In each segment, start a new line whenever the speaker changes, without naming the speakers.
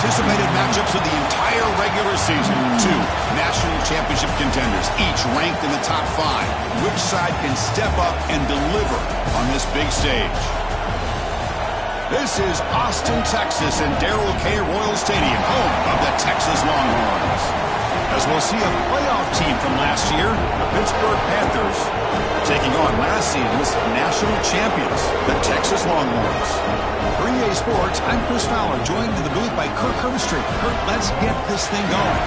anticipated matchups of the entire regular season. Two national championship contenders, each ranked in the top 5. Which side can step up and deliver on this big stage? This is Austin, Texas, and Darrell K. Royal Stadium, home of the Texas Longhorns. As we'll see a playoff team from last year, the Pittsburgh Panthers, taking on last season's national champions, the Texas Longhorns. For EA Sports, I'm Chris Fowler, joined in the booth by Kirk Herbstreit. Kirk, let's get this thing going.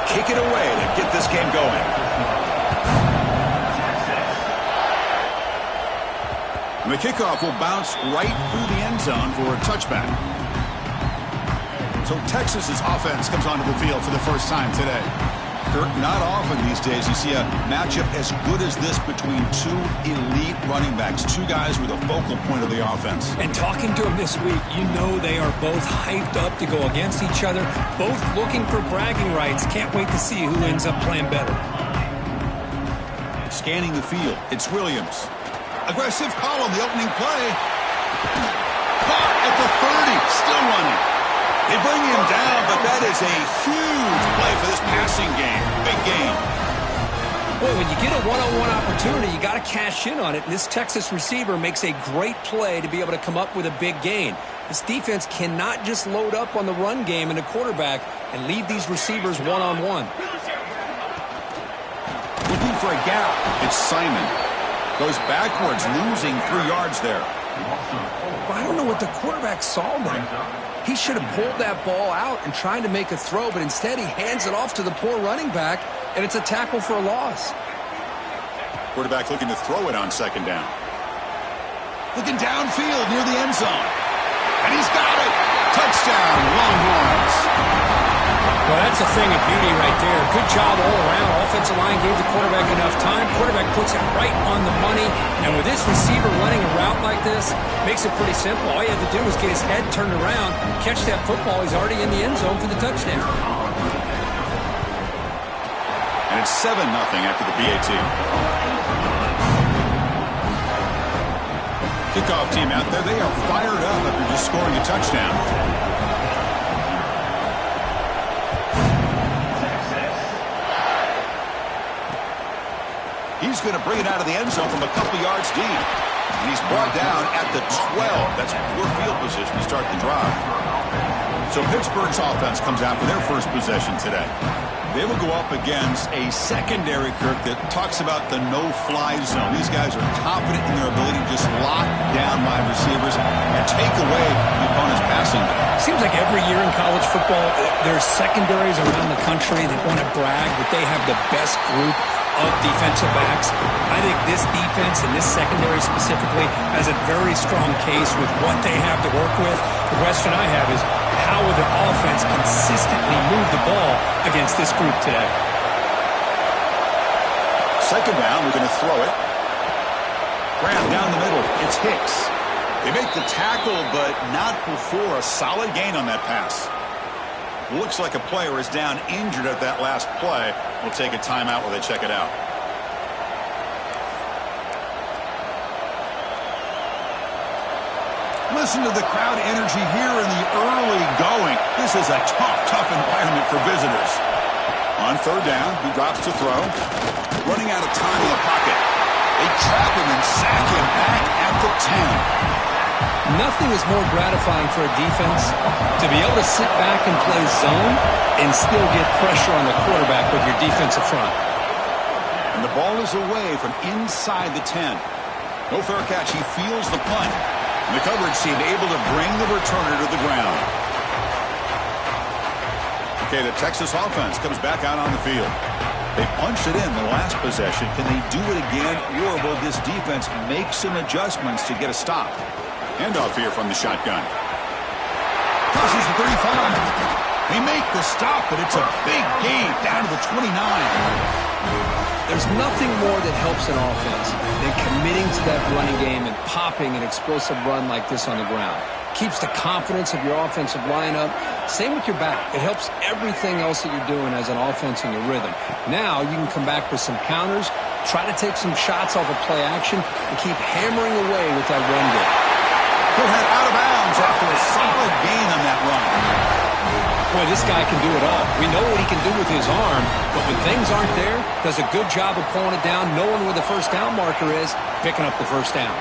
Kick it away to get this game going. And the kickoff will bounce right through the end zone for a touchback. So Texas's offense comes onto the field for the first time today. Kirk, not often these days you see a matchup as good as this between two elite running backs, two guys who are the focal point of the offense. And talking to them this week, you know they are both hyped up to go against each other, both looking for bragging rights. Can't wait to see who ends up playing better. Scanning the field, it's Williams. Aggressive call on the opening play. Caught at the 30, still running. They bring him down, but that is a huge play for this passing game. Big game. Well, when you get a one-on-one opportunity, you got to cash in on it. And this Texas receiver makes a great play to be able to come up with a big gain. This defense cannot just load up on the run game and the quarterback and leave these receivers one-on-one. Looking for a gap. It's Simon. Goes backwards, losing 3 yards there. Well, I don't know what the quarterback saw there. He should have pulled that ball out and tried to make a throw, but instead he hands it off to the poor running back, and it's a tackle for a loss. Quarterback looking to throw it on second down. Looking downfield near the end zone. And he's got it. Touchdown, Longhorns. Well, that's a thing of beauty right there. Good job all around. Offensive line gave the quarterback enough time. Quarterback puts it right on the money. And with this receiver running a route like this, makes it pretty simple. All you have to do is get his head turned around, catch that football. He's already in the end zone for the touchdown. And it's 7-0 after the PAT. Kickoff team out there, they are fired up after just scoring a touchdown. He's going to bring it out of the end zone from a couple yards deep. And he's brought down at the 12. That's poor field position to start the drive. So Pittsburgh's offense comes out for their first possession today. They will go up against a secondary, Kirk, that talks about the no-fly zone. These guys are confident in their ability to just lock down wide receivers and take away the opponent's passing game. Seems like every year in college football, there's secondaries around the country that want to brag that they have the best group of defensive backs. I think this defense and this secondary specifically has a very strong case with what they have to work with. The question I have is, how will the offense consistently move the ball against this group today? Second down, we're going to throw it. Graham down the middle. It's Hicks. They make the tackle, but not before a solid gain on that pass. Looks like a player is down injured at that last play. We'll take a timeout while they check it out. Listen to the crowd energy here in the early going. This is a tough environment for visitors. On third down, he drops to throw. Running out of time in the pocket. They trap him and sack him back at the 10. Nothing is more gratifying for a defense to be able to sit back and play zone and still get pressure on the quarterback with your defensive front. And the ball is away from inside the 10. No fair catch. He feels the punt. And the coverage team able to bring the returner to the ground. Okay, the Texas offense comes back out on the field. They punched it in the last possession. Can they do it again, or will this defense make some adjustments to get a stop? Handoff here from the shotgun. Crosses the 35. They make the stop, but it's a big gain down to the 29.
There's nothing more that helps an offense than committing to that running game and popping an explosive run like this on the ground. Keeps the confidence of your offensive lineup. Same with your back. It helps everything else that you're doing as an offense in your rhythm. Now you can come back with some counters, try to take some shots off of play action, and keep hammering away with that run game.
He'll head out of bounds after a solid gain on that run.
Boy, this guy can do it all. We know what he can do with his arm, but when things aren't there, does a good job of pulling it down, knowing where the first down marker is, picking up the first down.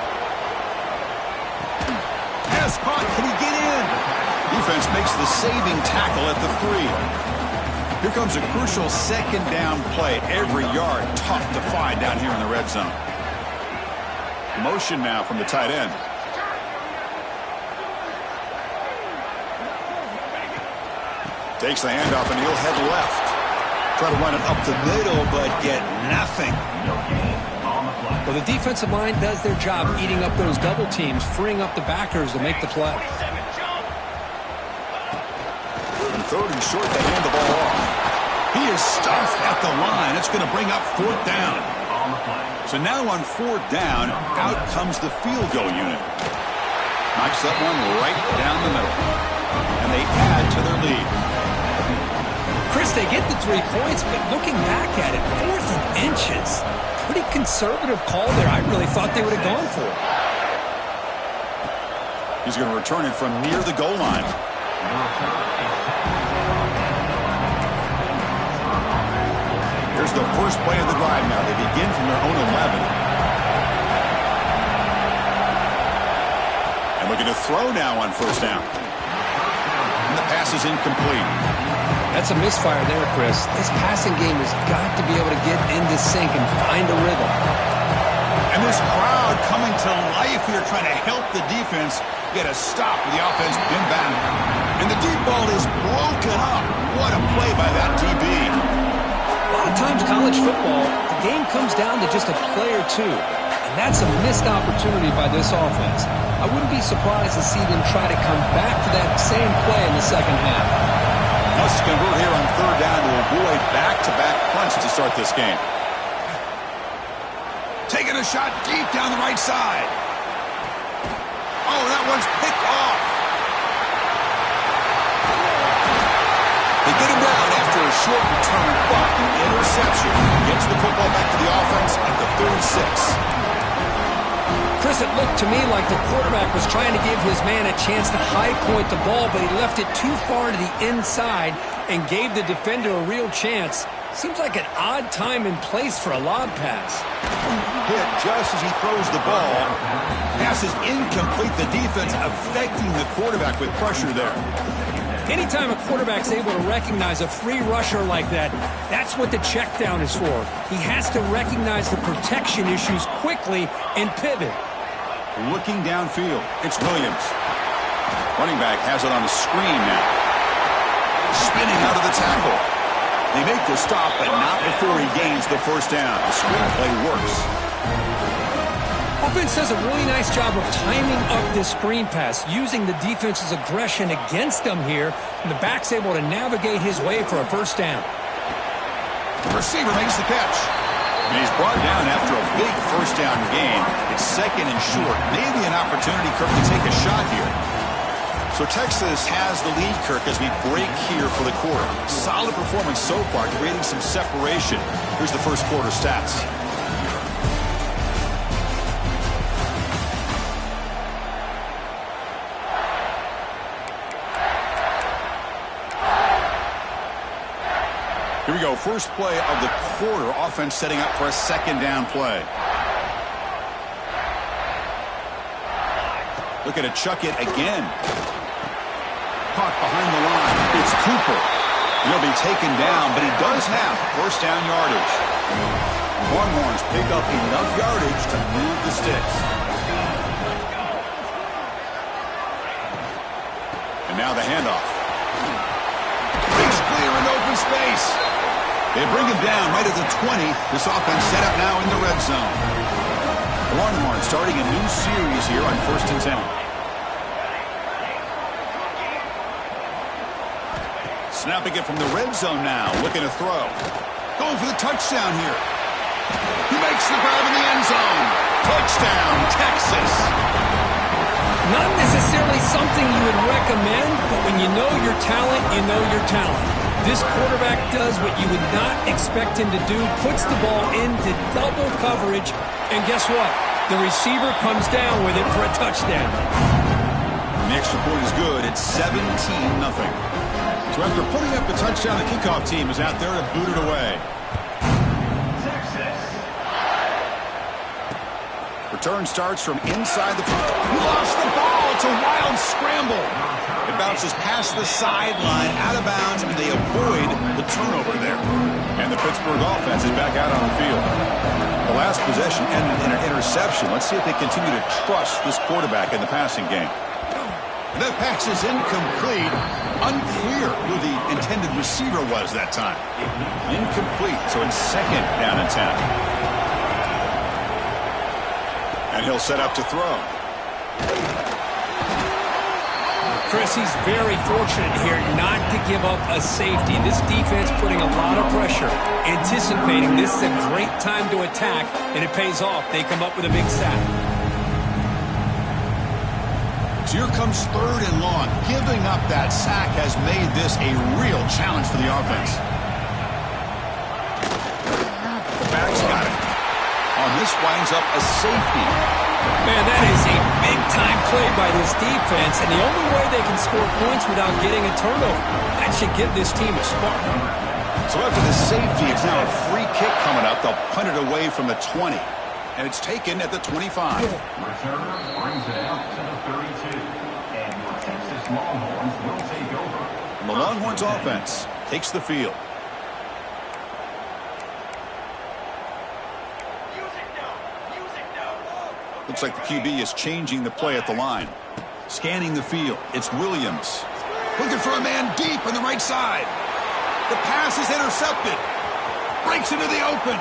Pass caught. Can he get in? Defense makes the saving tackle at the 3. Here comes a crucial second down play. Every yard tough to find down here in the red zone. Motion now from the tight end. Takes the handoff and he'll head left. Try to run it up the middle, but get nothing.
Well, the defensive line does their job eating up those double teams, freeing up the backers to make the play.
And 3rd and short, they hand the ball off. He is stuffed at the line. It's going to bring up 4th down. So now on 4th down, out comes the field goal unit. Knocks that one right down the middle. And they add to their lead.
Chris, they get the 3 points, but looking back at it, 4th and inches. Pretty conservative call there. I really thought they would have gone for it.
He's going to return it from near the goal line. Here's the first play of the drive now. They begin from their own 11. And looking to throw now on 1st down. And the pass is incomplete.
That's a misfire there, Chris. This passing game has got to be able to get into sync and find a rhythm.
And this crowd coming to life here trying to help the defense get a stop with the offense pinned back. And the deep ball is broken up. What a play by that DB.
A lot of times college football, the game comes down to just a play or two. And that's a missed opportunity by this offense. I wouldn't be surprised to see them try to come back to that same play in the second half.
Must convert here on 3rd down to avoid back-to-back punts to start this game. Taking a shot deep down the right side. Oh, that one's picked off. They get him down after a short return, but interception gets the football back to the offense at the 36.
Chris, it looked to me like the quarterback was trying to give his man a chance to high point the ball, but he left it too far to the inside and gave the defender a real chance. Seems like an odd time and place for a lob pass.
Hit just as he throws the ball. Pass is incomplete. The defense affecting the quarterback with pressure there.
Anytime a quarterback's able to recognize a free rusher like that, that's what the check down is for. He has to recognize the protection issues quickly and pivot.
Looking downfield, it's Williams. Running back has it on the screen now. Spinning out of the tackle. They make the stop, but not before he gains the 1st down. The screenplay works.
Offense does a really nice job of timing up this screen pass, using the defense's aggression against them here, and the back's able to navigate his way for a 1st down.
The receiver makes the catch. And he's brought down after a big 1st down gain. It's 2nd and short. Maybe an opportunity, Kirk, to take a shot here. So Texas has the lead, Kirk, as we break here for the quarter. Solid performance so far, creating some separation. Here's the first quarter stats. Here we go, first play of the quarter. Offense setting up for a 2nd down play. Looking to chuck it again. Caught behind the line. It's Cooper. He'll be taken down, but he does have 1st down yardage. Longhorns pick up enough yardage to move the sticks. And now the handoff. He's clear in open space. They bring him down right at the 20. This offense set up now in the red zone. Longhorns starting a new series here on 1st and 10. Snapping it from the red zone now. Looking to throw. Going for the touchdown here. He makes the grab in the end zone. Touchdown, Texas.
Not necessarily something you would recommend, but when you know your talent, you know your talent. This quarterback does what you would not expect him to do, puts the ball into double coverage, and guess what? The receiver comes down with it for a touchdown.
The extra point is good. It's 17-0. So after putting up the touchdown, the kickoff team is out there to boot it away. Return starts from inside the field. He lost the ball. It's a wild scramble. It bounces past the sideline, out of bounds, and they avoid the turnover there. And the Pittsburgh offense is back out on the field. The last possession ended in an interception. Let's see if they continue to trust this quarterback in the passing game. That pass is incomplete. Unclear who the intended receiver was that time. Incomplete, so it's second down and 10. And he'll set up to throw.
Chris, he's very fortunate here not to give up a safety. This defense putting a lot of pressure, anticipating this is a great time to attack, and it pays off. They come up with a big sack.
So here comes third and long. Giving up that sack has made this a real challenge for the offense. The back's got it. This winds up a safety.
Man, that is a big-time play by this defense, and the only way they can score points without getting a turnover. That should give this team a spark.
So after the safety, it's now a free kick coming up. They'll punt it away from the 20, and it's taken at the 25.
Returner brings it out to the 32, and your Texas Longhorns will take over.
And the Longhorns offense takes the field. Looks like the QB is changing the play at the line. Scanning the field. It's Williams. Looking for a man deep on the right side. The pass is intercepted. Breaks into the open.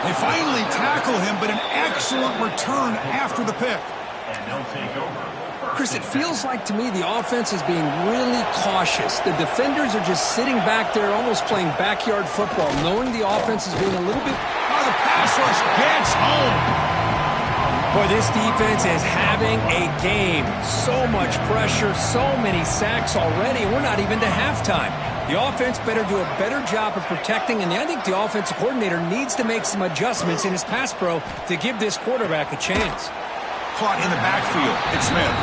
They finally tackle him, but an excellent return after the pick.
And they'll take over.
Chris, it feels like to me the offense is being really cautious. The defenders are just sitting back there almost playing backyard football, knowing the offense is being a little bit...
Oh, the pass rush gets home.
Boy, this defense is having a game. So much pressure, so many sacks already, and we're not even to halftime. The offense better do a better job of protecting, and I think the offensive coordinator needs to make some adjustments in his pass pro to give this quarterback a chance.
Caught in the backfield. It's Smith.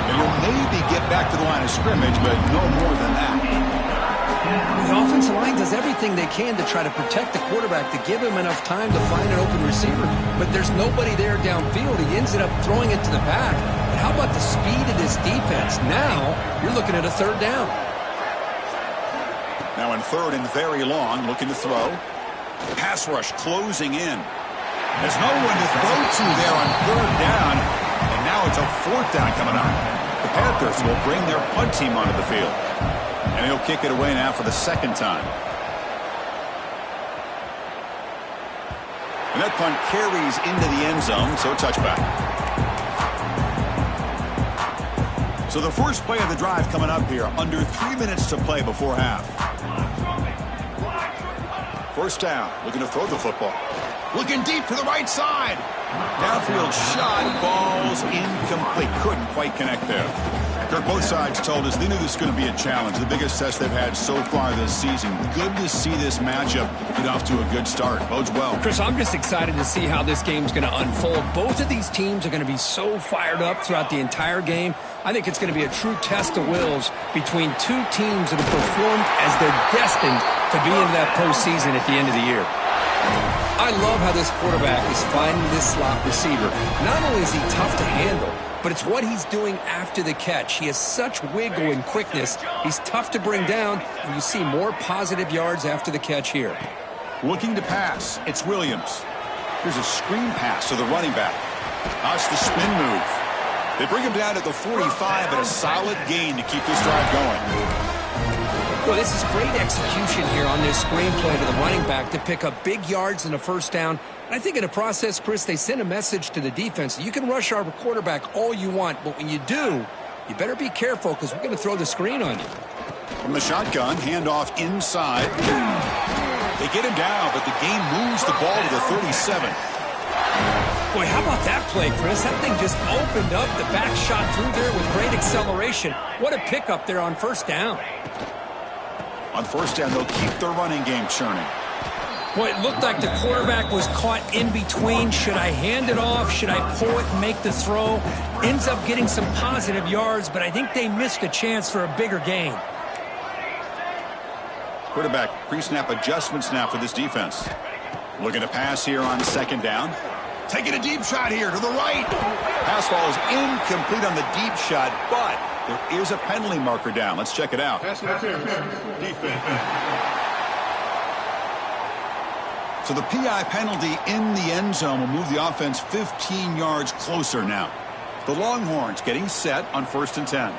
And he'll maybe get back to the line of scrimmage, but no more than that.
The offensive line does everything they can to try to protect the quarterback, to give him enough time to find an open receiver. But there's nobody there downfield. He ends up throwing it to the back. But how about the speed of this defense? Now, you're looking at a third down.
Now in third and very long, looking to throw. Pass rush closing in. There's no one to throw to there on third down. And now it's a fourth down coming up. The Panthers will bring their punt team onto the field. And he'll kick it away now for the second time. And that punt carries into the end zone, so touchback. So the first play of the drive coming up here, under 3 minutes to play before half. First down, looking to throw the football. Looking deep to the right side. Downfield shot, ball's incomplete. Couldn't quite connect there. Kirk, both sides told us they knew this was going to be a challenge, the biggest test they've had so far this season. Good to see this matchup get off to a good start. Bodes well.
Chris, I'm just excited to see how this game's going to unfold. Both of these teams are going to be so fired up throughout the entire game. I think it's going to be a true test of wills between two teams that have performed as they're destined to be in that postseason at the end of the year. I love how this quarterback is finding this slot receiver. Not only is he tough to handle, but it's what he's doing after the catch. He has such wiggle and quickness. He's tough to bring down, and you see more positive yards after the catch here.
Looking to pass, it's Williams. Here's a screen pass to the running back. That's the spin move. They bring him down at the 45, but a solid gain to keep this drive going.
Well, this is great execution here on this screen play to the running back to pick up big yards and a first down. And I think in the process, Chris, they send a message to the defense. You can rush our quarterback all you want, but when you do, you better be careful because we're going to throw the screen on you.
From the shotgun, handoff inside. They get him down, but the game moves the ball to the 37.
Boy, how about that play, Chris? That thing just opened up. The back shot through there with great acceleration. What a pickup there on first down.
On first down, they'll keep their running game churning.
Boy, it looked like the quarterback was caught in between. Should I hand it off? Should I pull it and make the throw? Ends up getting some positive yards, but I think they missed a chance for a bigger gain.
Quarterback pre-snap adjustments now for this defense. Looking to pass here on second down. Taking a deep shot here to the right. Pass ball is incomplete on the deep shot, but there is a penalty marker down. Let's check it out. Defense. So the PI penalty in the end zone will move the offense 15 yards closer now. The Longhorns getting set on 1st and 10.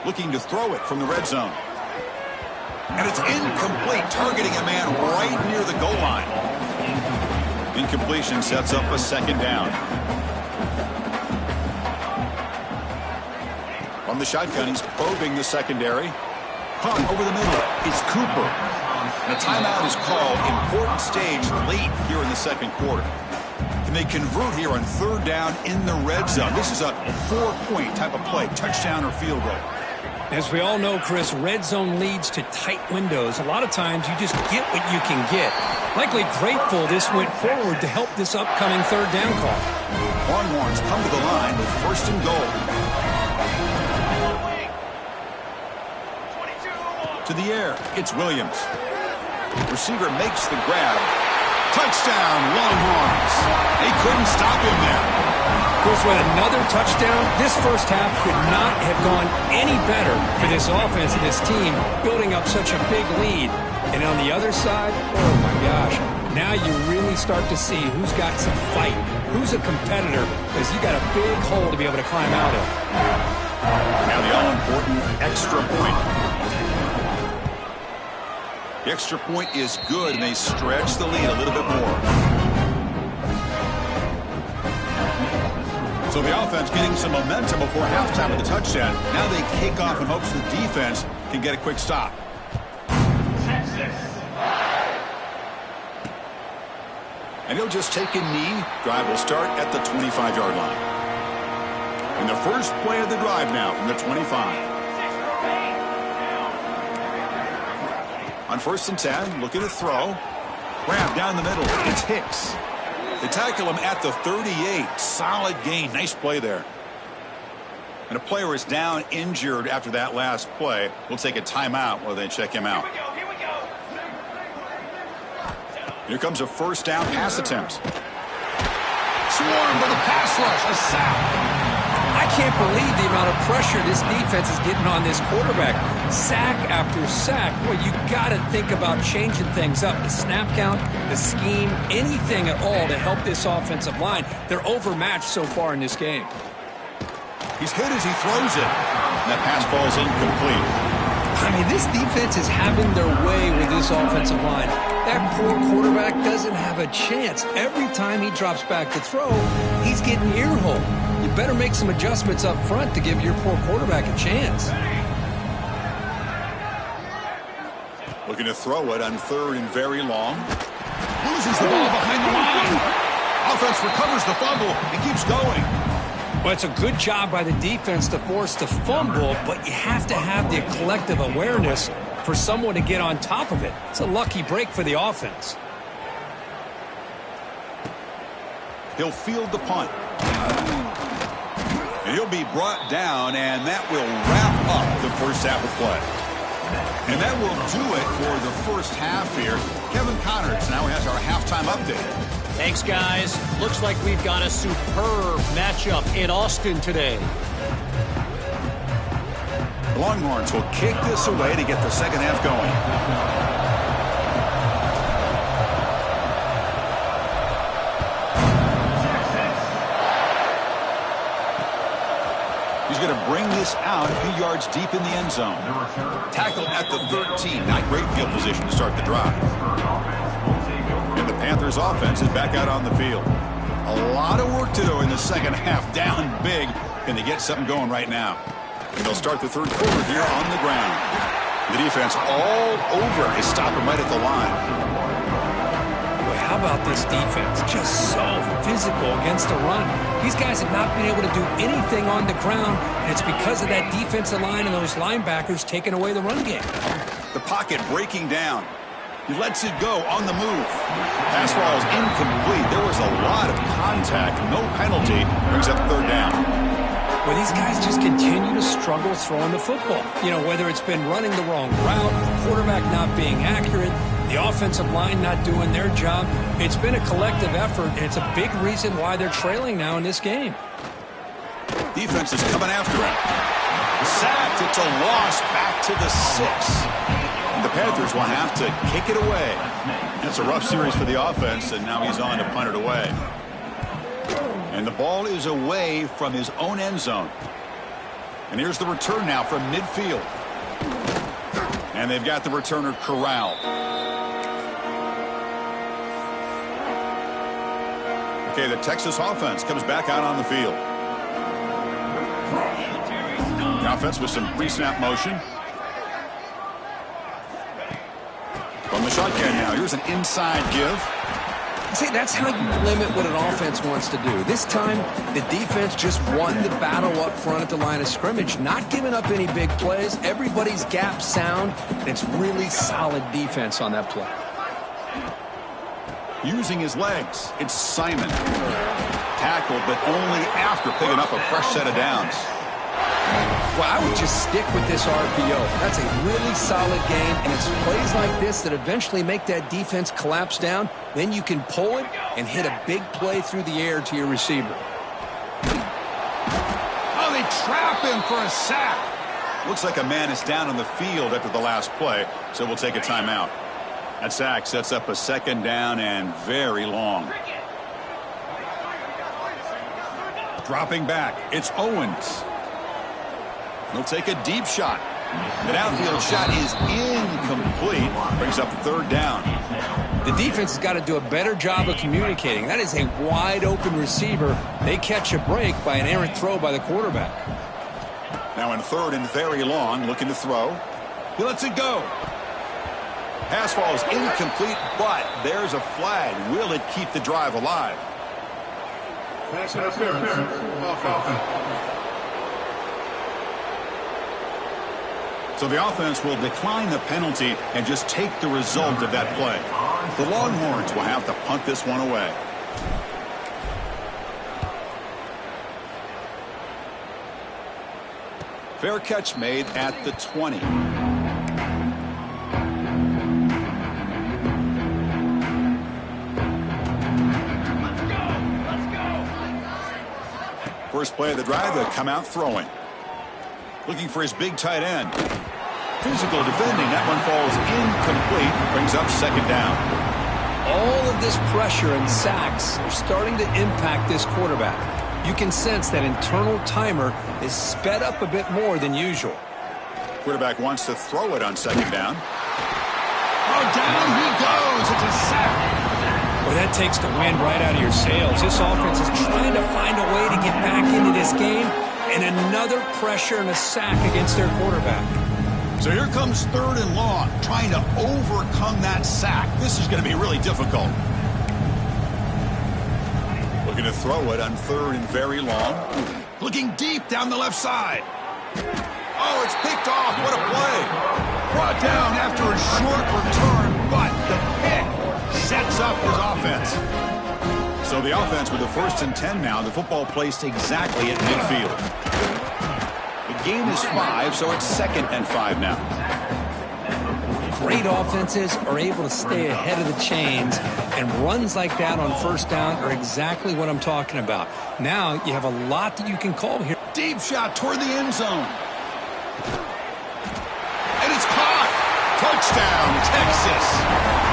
Looking to throw it from the red zone. And it's incomplete, targeting a man right near the goal line. Incompletion sets up a second down. From the shotgun, he's probing the secondary. Punt over the middle. It's Cooper. And a timeout is called. Important stage late here in the second quarter. Can they convert here on third down in the red zone? This is a 4-point type of play, touchdown or field goal.
As we all know, Chris, red zone leads to tight windows. A lot of times you just get what you can get. Likely grateful this went forward to help this upcoming third down call.
Longhorns come to the line with 1st and goal. To the air, it's Williams. Receiver makes the grab. Touchdown, Longhorns. They couldn't stop him there.
Chris, with another touchdown, this first half could not have gone any better for this offense and this team, building up such a big lead. And on the other side, oh my gosh, now you really start to see who's got some fight, who's a competitor, because you got a big hole to be able to climb out of.
Now the all-important extra point. The extra point is good, and they stretch the lead a little bit more. So the offense getting some momentum before halftime with the touchdown. Now they kick off in hopes the defense can get a quick stop. And he'll just take a knee. Drive will start at the 25-yard line. And the first play of the drive now from the 25. On 1st and 10, looking to throw. Grab down the middle. It's Hicks. They tackle him at the 38. Solid gain. Nice play there. And a player is down injured after that last play. We'll take a timeout while they check him out. Here comes a first down pass attempt. Swarm for the pass rush. A sack.
I can't believe the amount of pressure this defense is getting on this quarterback. Sack after sack. Well, you got to think about changing things up. The snap count, the scheme, anything at all to help this offensive line. They're overmatched so far in this game.
He's hit as he throws it. And that pass falls incomplete.
I mean, this defense is having their way with this offensive line. That poor quarterback doesn't have a chance. Every time he drops back to throw, he's getting earhole. You better make some adjustments up front to give your poor quarterback a chance.
Looking to throw it on 3rd and very long. Loses the ball behind the line. Offense recovers the fumble and keeps going.
Well, it's a good job by the defense to force the fumble, but you have to have the collective awareness for someone to get on top of it. It's a lucky break for the offense.
He'll field the punt. And he'll be brought down, and that will wrap up the first half of play. And that will do it for the first half here. Kevin Connors now has our halftime update.
Thanks, guys. Looks like we've got a superb matchup in Austin today.
The Longhorns will kick this away to get the second half going. He's going to bring this out a few yards deep in the end zone. Tackle at the 13. Not great field position to start the drive. And the Panthers offense is back out on the field. A lot of work to do in the second half. Down big. Can they get something going right now? And they'll start the third quarter here on the ground. The defense all over. They stop him right at the line.
Boy, how about this defense? Just so physical against the run. These guys have not been able to do anything on the ground, and it's because of that defensive line and those linebackers taking away the run game.
The pocket breaking down. He lets it go on the move. Pass ball is incomplete. There was a lot of contact. No penalty. Brings up third down.
Well, these guys just continue to struggle throwing the football. You know, whether it's been running the wrong route, the quarterback not being accurate, the offensive line not doing their job. It's been a collective effort, and it's a big reason why they're trailing now in this game.
Defense is coming after him. Sacked. It's a loss back to the 6. The Panthers will have to kick it away. That's a rough series for the offense, and now he's on to punt it away. And the ball is away from his own end zone. And here's the return now from midfield. And they've got the returner corralled. Okay, the Texas offense comes back out on the field. The offense with some pre-snap motion. From the shotgun now. Here's an inside give.
See, that's how you limit what an offense wants to do. This time, the defense just won the battle up front at the line of scrimmage, not giving up any big plays. Everybody's gap sound, and it's really solid defense on that play.
Using his legs, it's Simon. Tackled, but only after picking up a fresh set of downs.
Well, I would just stick with this RPO. That's a really solid game, and it's plays like this that eventually make that defense collapse down. Then you can pull it and hit a big play through the air to your receiver.
Oh, they trap him for a sack. Looks like a man is down on the field after the last play, so we'll take a timeout. That sack sets up a second down and very long. Dropping back, it's Owens. He'll take a deep shot. The downfield shot is incomplete. Brings up third down.
The defense has got to do a better job of communicating. That is a wide-open receiver. They catch a break by an errant throw by the quarterback.
Now in third and very long, looking to throw. He lets it go. Pass ball is incomplete, but there's a flag. Will it keep the drive alive?
Pass interference. Offense.
So the offense will decline the penalty and just take the result of that play. The Longhorns will have to punt this one away. Fair catch made at the 20. First play of the drive, they'll come out throwing. Looking for his big tight end. Physical defending. That one falls incomplete. Brings up second down.
All of this pressure and sacks are starting to impact this quarterback. You can sense that internal timer is sped up a bit more than usual.
Quarterback wants to throw it on second down. Oh, down he goes. It's a sack.
Well, that takes the wind right out of your sails. This offense is trying to find a way to get back into this game. And another pressure and a sack against their quarterback.
So here comes third and long, trying to overcome that sack. This is going to be really difficult. Looking to throw it on third and very long. Looking deep down the left side. Oh, it's picked off. What a play. Brought down after a short return, but the pick sets up his offense. So the offense with the first and 10 now. The football placed exactly at midfield. The game is 5, so it's second and 5 now.
Great offenses are able to stay ahead of the chains, and runs like that on first down are exactly what I'm talking about. Now you have a lot that you can call here.
Deep shot toward the end zone. And it's caught. Touchdown, Texas.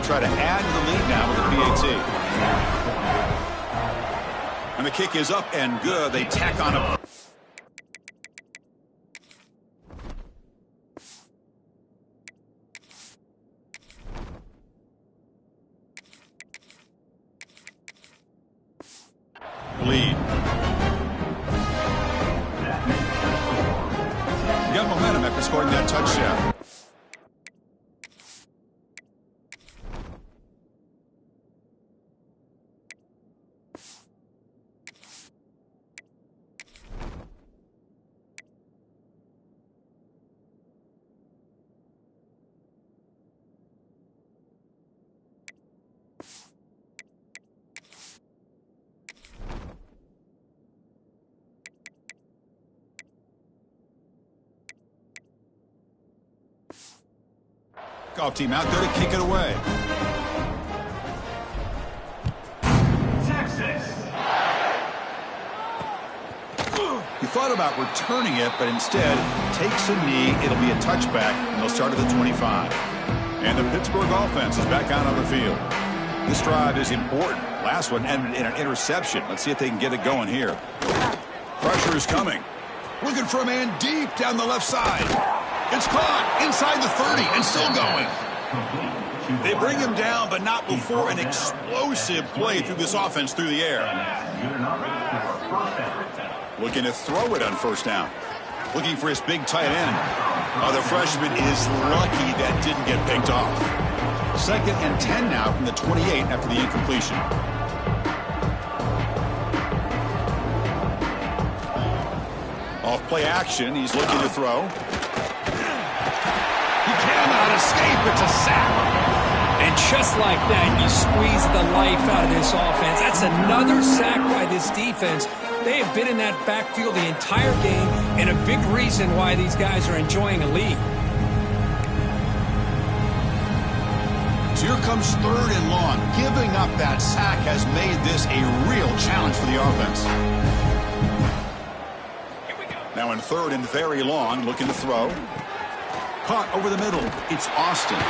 Try to add to the lead now with the PAT. And the kick is up and good. They tack on a scoring that touchdown. Golf team out there to kick it away.
Texas.
He thought about returning it, but instead takes a knee. It'll be a touchback, and they'll start at the 25. And the Pittsburgh offense is back out on the field. This drive is important. Last one ended in an interception. Let's see if they can get it going here. Pressure is coming. Looking for a man deep down the left side. It's caught inside the 30 and still going. They bring him down, but not before an explosive play through this offense through the air. Looking to throw it on first down. Looking for his big tight end. Oh, the freshman is lucky that didn't get picked off. 2nd and 10 now from the 28 after the incompletion. Off play action, he's looking to throw. He cannot escape, it's a sack.
And just like that, you squeeze the life out of this offense. That's another sack by this defense. They have been in that backfield the entire game, and a big reason why these guys are enjoying a lead.
So here comes 3rd and long. Giving up that sack has made this a real challenge for the offense. Now in 3rd and very long, looking to throw. Caught over the middle. It's Austin.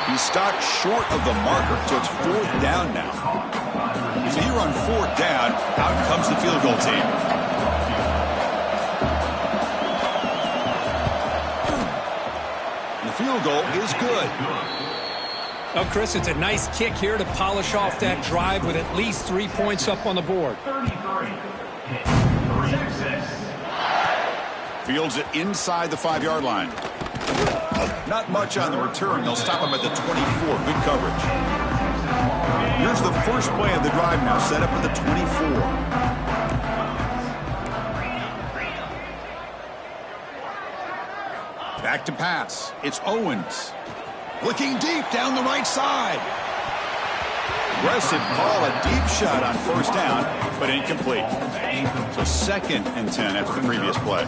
He's stopped short of the marker, so it's 4th down now. So here on 4th down, out comes the field goal team. The field goal is good.
Well, Chris, it's a nice kick here to polish off that drive with at least 3 points up on the board.
33. Texas.
Fields it inside the 5-yard line. Not much on the return. They'll stop him at the 24. Good coverage. Here's the first play of the drive now, set up at the 24. Back to pass. It's Owens. Looking deep down the right side. Aggressive call, a deep shot on first down, but incomplete. So 2nd and 10 after the previous play.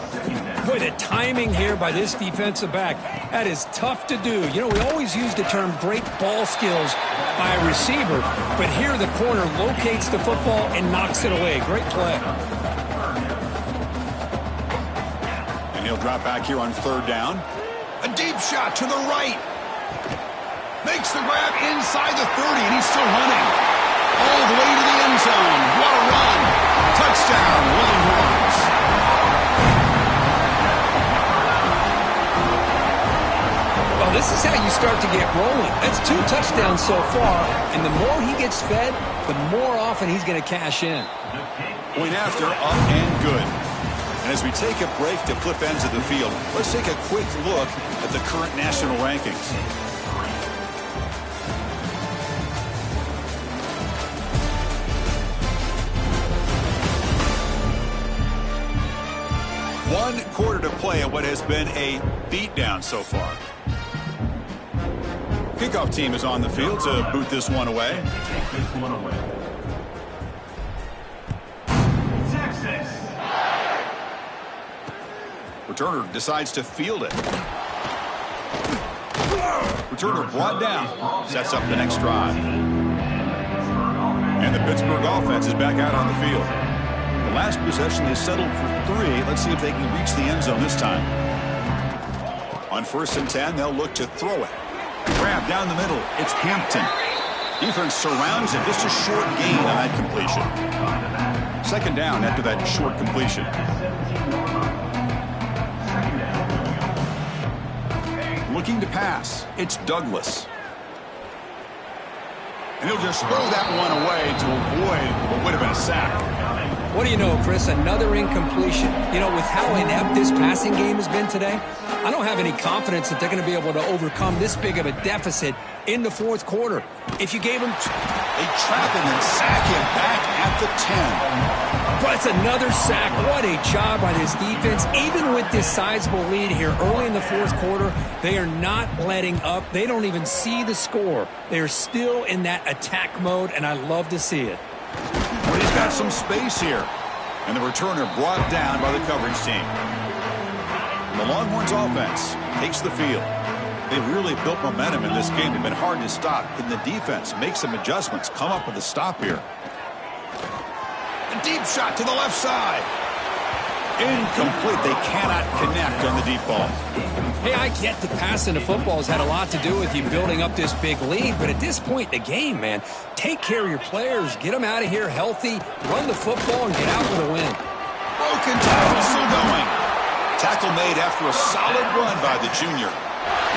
Boy, the timing here by this defensive back, that is tough to do. You know, we always use the term great ball skills by a receiver, but here the corner locates the football and knocks it away. Great play.
And he'll drop back here on 3rd down. A deep shot to the right. Makes the grab inside the 30, and he's still running. All the way to the end zone. What a run. Touchdown, Longhorns.
Well, this is how you start to get rolling. That's 2 touchdowns so far, and the more he gets fed, the more often he's going to cash in.
Point after, up and good. And as we take a break to flip ends of the field, let's take a quick look at the current national rankings. One quarter to play at what has been a beatdown so far. Kickoff team is on the field to boot this one away.
Take this one away. Texas.
Returner decides to field it. Returner brought down. Sets up the next drive. And the Pittsburgh offense is back out on the field. The last possession is settled for 3. Let's see if they can reach the end zone this time. On 1st and 10, they'll look to throw it. Grab down the middle. It's Hampton. Defense surrounds it. Just a short gain on that completion. 2nd down after that short completion. Looking to pass. It's Douglas. And he'll just throw that one away to avoid what would have been a sack.
What do you know, Chris? Another incompletion. You know, with how inept this passing game has been today, I don't have any confidence that they're going to be able to overcome this big of a deficit in the fourth quarter. If you gave them...
They trap him and sack him back at the 10.
But it's another sack. What a job by this defense. Even with this sizable lead here early in the fourth quarter, they are not letting up. They don't even see the score. They are still in that attack mode, and I love to see it.
Well, he's got some space here. And the returner brought down by the coverage team. And the Longhorns offense takes the field. They've really built momentum in this game. They've been hard to stop. Can the defense make some adjustments, come up with a stop here? A deep shot to the left side. Incomplete. They cannot connect on the deep ball.
Hey, I get that passing the football has had a lot to do with you building up this big lead, but at this point in the game, man, take care of your players. Get them out of here healthy, run the football, and get out with a win.
Broken tackle still going. Tackle made after a solid run by the junior.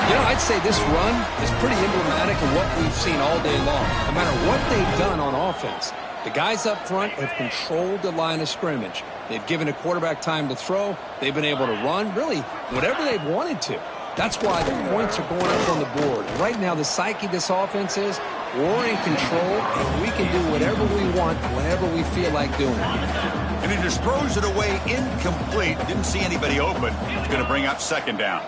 You know, I'd say this run is pretty emblematic of what we've seen all day long. No matter what they've done on offense, the guys up front have controlled the line of scrimmage. They've given a quarterback time to throw. They've been able to run, really, whatever they've wanted to. That's why the points are going up on the board. Right now, the psyche of this offense is we're in control, and we can do whatever we want whenever we feel like doing it.
And he just throws it away incomplete. Didn't see anybody open. It's going to bring up second down.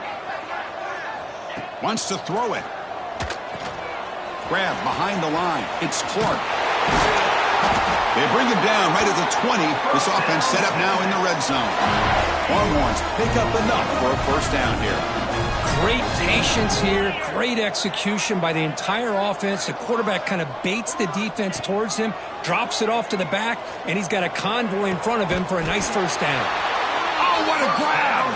Wants to throw it. Grab behind the line. It's Clark. They bring him down right at the 20. This offense set up now in the red zone. Longhorns pick up enough for a first down here.
Great patience here. Great execution by the entire offense. The quarterback kind of baits the defense towards him, drops it off to the back, and he's got a convoy in front of him for a nice first down.
Oh, what a grab!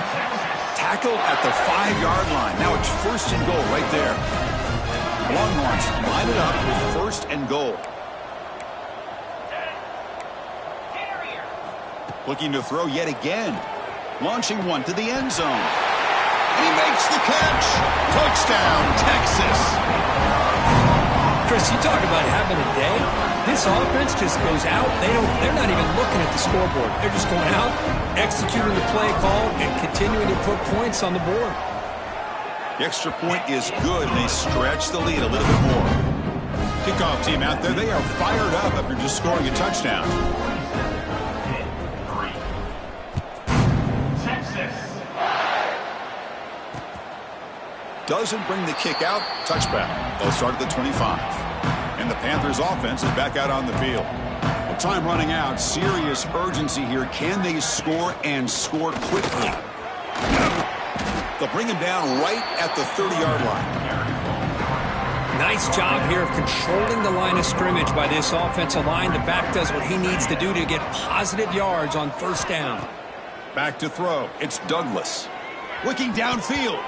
Tackle at the 5-yard line. Now it's first and goal right there. Longhorns line it up with first and goal. Looking to throw yet again. Launching one to the end zone. He makes the catch. Touchdown, Texas.
Chris, you talk about having a day. This offense just goes out. They're not even looking at the scoreboard. They're just going out, executing the play call, and continuing to put points on the board.
The extra point is good, and they stretch the lead a little bit more. Kickoff team out there, they are fired up after just scoring a touchdown. Doesn't bring the kick out. Touchback. They'll start at the 25. And the Panthers offense is back out on the field. Well, time running out. Serious urgency here. Can they score and score quickly? They'll bring him down right at the 30-yard line.
Nice job here of controlling the line of scrimmage by this offensive line. The back does what he needs to do to get positive yards on first down.
Back to throw. It's Douglas. Looking downfield.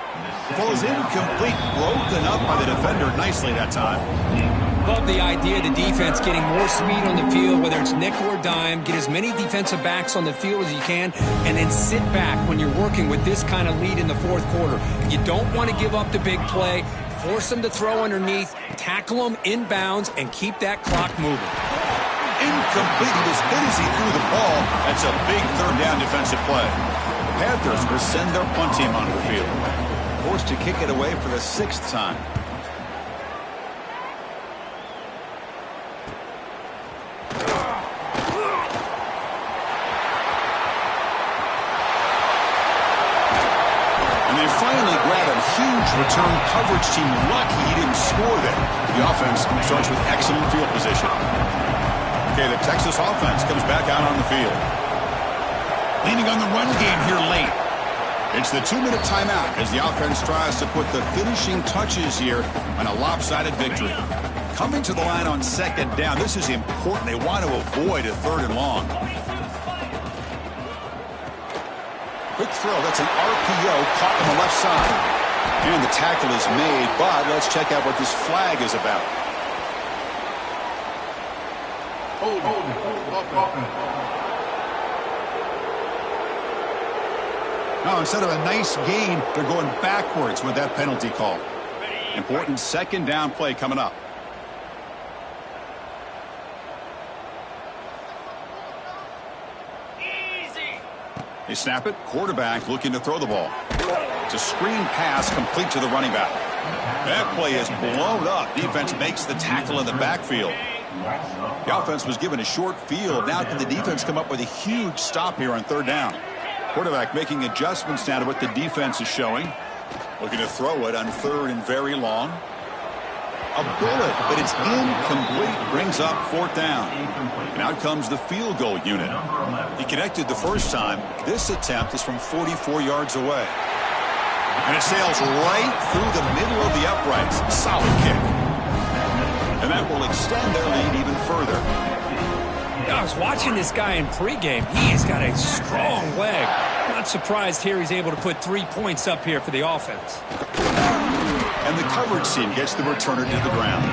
Falls incomplete. Broken up by the defender nicely that time.
Love the idea of the defense getting more speed on the field, whether it's nickel or dime. Get as many defensive backs on the field as you can, and then sit back when you're working with this kind of lead in the fourth quarter. You don't want to give up the big play. Force them to throw underneath. Tackle them inbounds, and keep that clock moving.
Incomplete. He was hit as he threw the ball. That's a big third down defensive play. Panthers will send their punt team onto the field. Forced to kick it away for the 6th time. And they finally grab a huge return coverage team. Lucky he didn't score there. The offense starts with excellent field position. Okay, the Texas offense comes back out on the field. Leaning on the run game here late. It's the 2-minute timeout as the offense tries to put the finishing touches here on a lopsided victory. Coming to the line on second down. This is important. They want to avoid a 3rd and long. Quick throw. That's an RPO caught on the left side. And the tackle is made, but let's check out what this flag is about. Now, instead of a nice gain, they're going backwards with that penalty call. Important second down play coming up. They snap it. Quarterback looking to throw the ball. It's a screen pass complete to the running back. That play is blown up. Defense makes the tackle in the backfield. The offense was given a short field. Now can the defense come up with a huge stop here on third down? Quarterback making adjustments now to what the defense is showing. Looking to throw it on third and very long. A bullet, but it's incomplete. Brings up fourth down. And out comes the field goal unit. He connected the first time. This attempt is from 44 yards away. And it sails right through the middle of the uprights. Solid kick. And that will extend their lead even further.
I was watching this guy in pregame. He's got a strong leg. Not surprised here he's able to put 3 points up here for the offense.
And the coverage team gets the returner to the ground.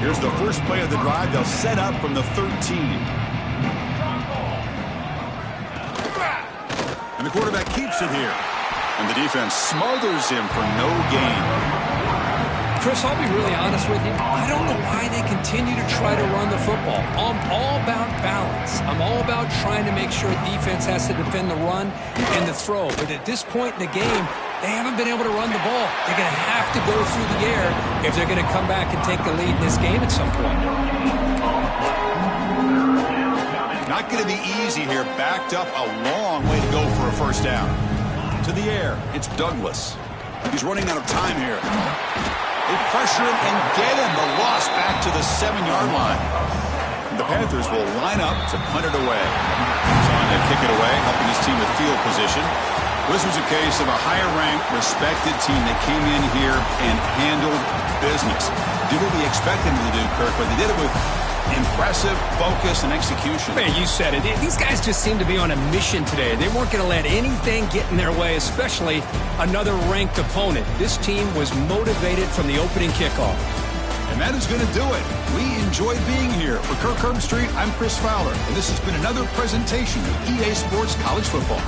Here's the first play of the drive. They'll set up from the 13. And the quarterback keeps it here. And the defense smothers him for no gain.
Chris, I'll be really honest with you. I don't know why they continue to try to run the football. I'm all about balance. I'm all about trying to make sure defense has to defend the run and the throw. But at this point in the game, they haven't been able to run the ball. They're going to have to go through the air if they're going to come back and take the lead in this game at some point.
Not going to be easy here. Backed up a long way to go for a first down. To the air, it's Douglas. He's running out of time here. They pressure him and get him. The loss back to the 7-yard line. The Panthers will line up to punt it away. Trying to kick it away, helping his team with field position. This was a case of a higher-ranked, respected team that came in here and handled business. Did what we expected them to do, Kirk, but they did it with impressive focus and execution.
Man, you said it. These guys just seem to be on a mission today. They weren't going to let anything get in their way, especially another ranked opponent. This team was motivated from the opening kickoff.
And that is going to do it. We enjoyed being here. For Kirk Herbstreit, I'm Chris Fowler, and this has been another presentation of EA Sports College Football.